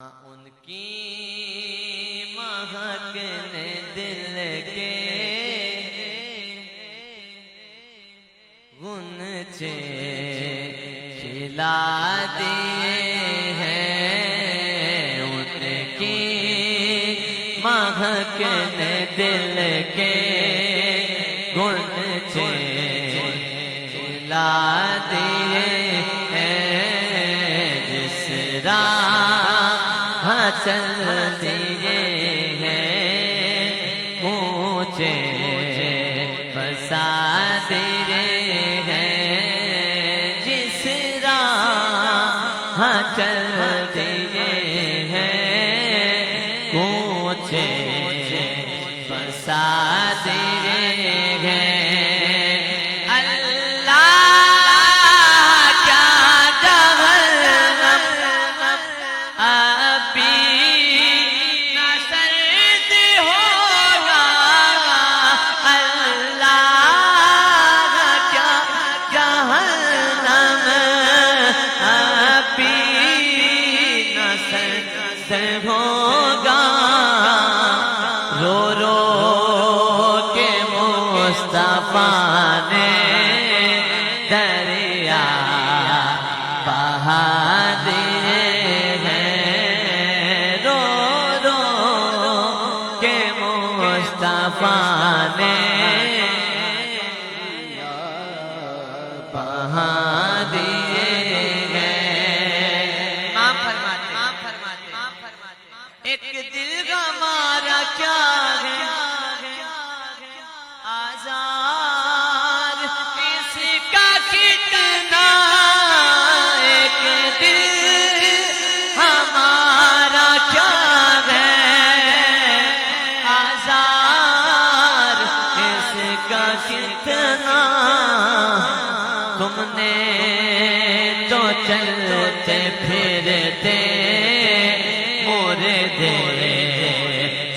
ان کی مہک نے دل کے غنچے کھلا دیے ہیں، ان کی مہک نے دل کے غنچے کھلا دیے ہیں، جس راہ چل دیے ہیں اونچے بسا دیے ہیں، جس راہ چل دیے ہیں اونچے بسا دیے ہیں۔ ہوگا رو رو کے مصطفیٰ نے دریا بہا دیے ہیں، رو رو کے مصطفیٰ نے بہا دیے ایک دل ہمارا کیا ہے آزار اس کا کتنا، ایک دل ہمارا کیا ہے آزار اس کا کتنا، تم نے تو چلتے پھرتے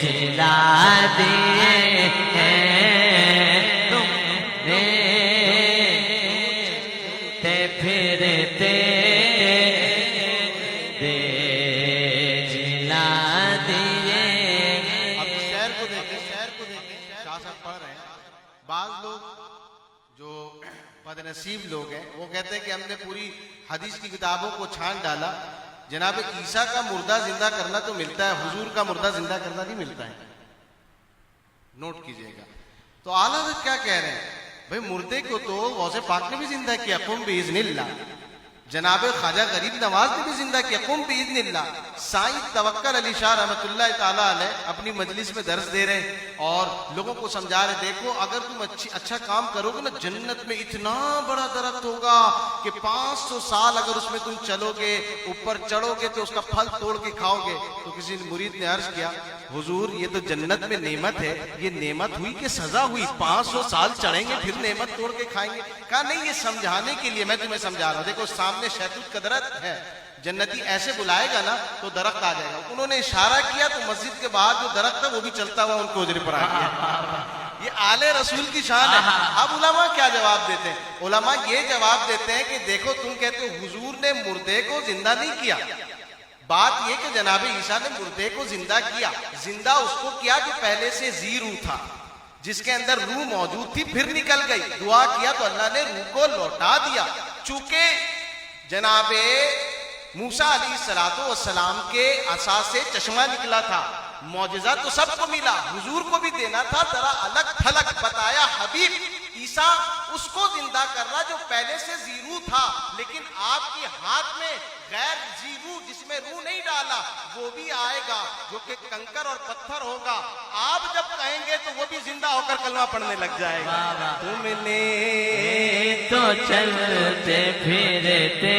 چلا دیے ہیں، تم نے پھرتے چلا دیے۔ اب شعر کو دیکھیں شاہ صاحب پڑھ رہے ہیں، بعض لوگ جو بد نصیب لوگ ہیں وہ کہتے ہیں کہ ہم نے پوری حدیث کی کتابوں کو چھان ڈالا، جناب عیسیٰ کا مردہ زندہ کرنا تو ملتا ہے، حضور کا مردہ زندہ کرنا نہیں ملتا ہے، نوٹ کیجئے گا۔ تو اعلیٰ حضرت کیا کہہ رہے ہیں؟ بھئی مردے کو تو غوث پاک نے بھی زندہ کیا، قم باذن اللہ، جناب خواجہ غریب نواز نے بھی زندہ کیا، قم باذن اللہ۔ سائیں توکل علی شاہ رحمۃ اللہ تعالیٰ علیہ اپنی مجلس میں درس دے رہے اور لوگوں کو سمجھا رہے، دیکھو اگر تم اچھا کام کرو گے نا، جنت میں اتنا بڑا درخت ہوگا کہ 500 سال اگر اس میں تم چلو گے، اوپر چڑھو گے تو اس کا پھل توڑ کے کھاؤ گے۔ تو کسی مرید نے عرض کیا، حضور یہ تو جنت میں نعمت ہے، یہ نعمت ہوئی کہ سزا ہوئی؟ 500 سال چڑھیں گے پھر نعمت توڑ کے کھائیں گے؟ کہا نہیں، یہ سمجھانے کے لیے میں تمہیں سمجھا رہا ہوں، دیکھو سامنے شہتوت کا درخت ہے، جنتی ایسے بلائے گا نا تو درخت آ جائے گا۔ انہوں نے اشارہ کیا تو مسجد کے باہر جو درخت ہے وہ بھی چلتا ہوا ان کو اجرے پر آ گیا۔ یہ آل رسول کی شان ہے۔ اب علماء کیا جواب دیتے ہیں؟ علماء یہ جواب دیتے ہیں کہ دیکھو تم کہتے ہو حضور نے مردے کو زندہ نہیں کیا، بات یہ کہ جناب عیسیٰ نے مردے کو زندہ کیا، زندہ اس کو کیا جو پہلے سے زی روح تھا، جس کے اندر روح موجود تھی، پھر نکل گئی، دعا کیا تو اللہ نے روح کو لوٹا دیا۔ چونکہ جناب موسیٰ علیہ السلام کے عصا سے چشمہ نکلا تھا، معجزہ تو سب کو ملا، حضور کو بھی دینا تھا، ذرا الگ تھلگ بتایا حبیب عیسیٰ اس کو زندہ کر رہا جو پہلے سے زی روح تھا، لیکن آپ کے ہاتھ میں غیر زی روح جس میں روح نہیں ڈالا وہ بھی آئے گا جو کہ کنکر اور پتھر ہوگا، آپ جب کہیں گے تو وہ بھی زندہ ہو کر کلمہ پڑھنے لگ جائے گا۔ تم نے تو چلتے پھرتے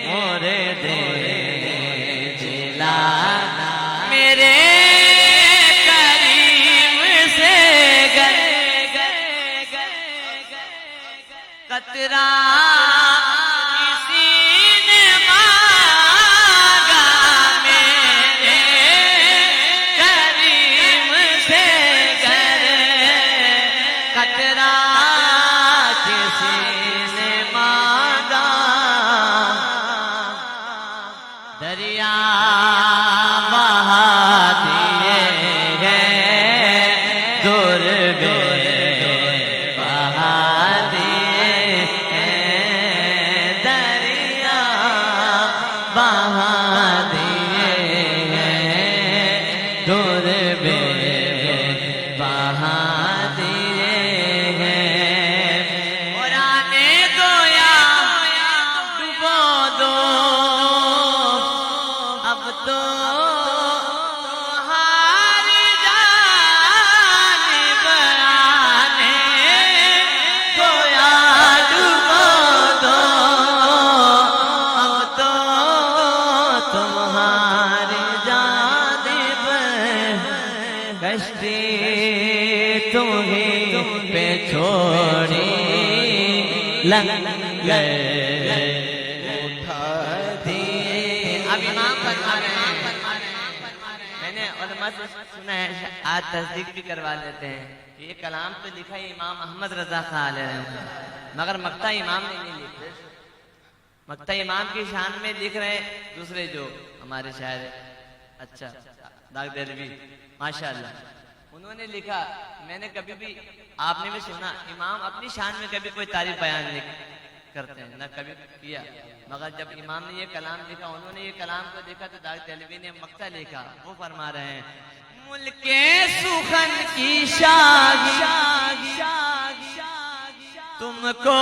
مردے جلا میرے کریم سے قطرہ کسی نے مانگا، میرے کریم سے قطرہ کسی نے مانگا، دریا بہا دیے ہیں دور بے بہا دیے ہیں دریا بہا دیے ہیں دور بے بہا دیے ہیں اور آنے دو یا ڈبو دو اب تو تمہاری جانب آنے دو یا ڈبو دو اب تو تمہاری جانب کشتی تمہیں پہ چھوڑی لنگر اٹھا دیے. اب امام فرما رہے ہیں، میں نے علماء سے سنا ہے، آج تصدیق بھی کروا لیتے ہیں کہ یہ کلام تو لکھا ہے امام احمد رضا خان علیہ الرحمۃ، مگر مقطع امام نے نہیں لکھا. مقطع امام کی شان میں لکھ رہے ہیں دوسرے جو ہمارے شاعر اچھا داغ دہلوی ماشاءاللہ، انہوں نے لکھا. میں نے کبھی بھی آپ نے بھی سنا امام اپنی شان میں کبھی کوئی تعریف بیان نہیں کرتے ہیں، نہ کبھی کیا، مگر جب امام نے یہ کلام لکھا، انہوں نے یہ کلام کو دیکھا تو داغ دہلوی نے مقطع لکھا. وہ فرما رہے ہیں ملک سخن کی شاہی تم کو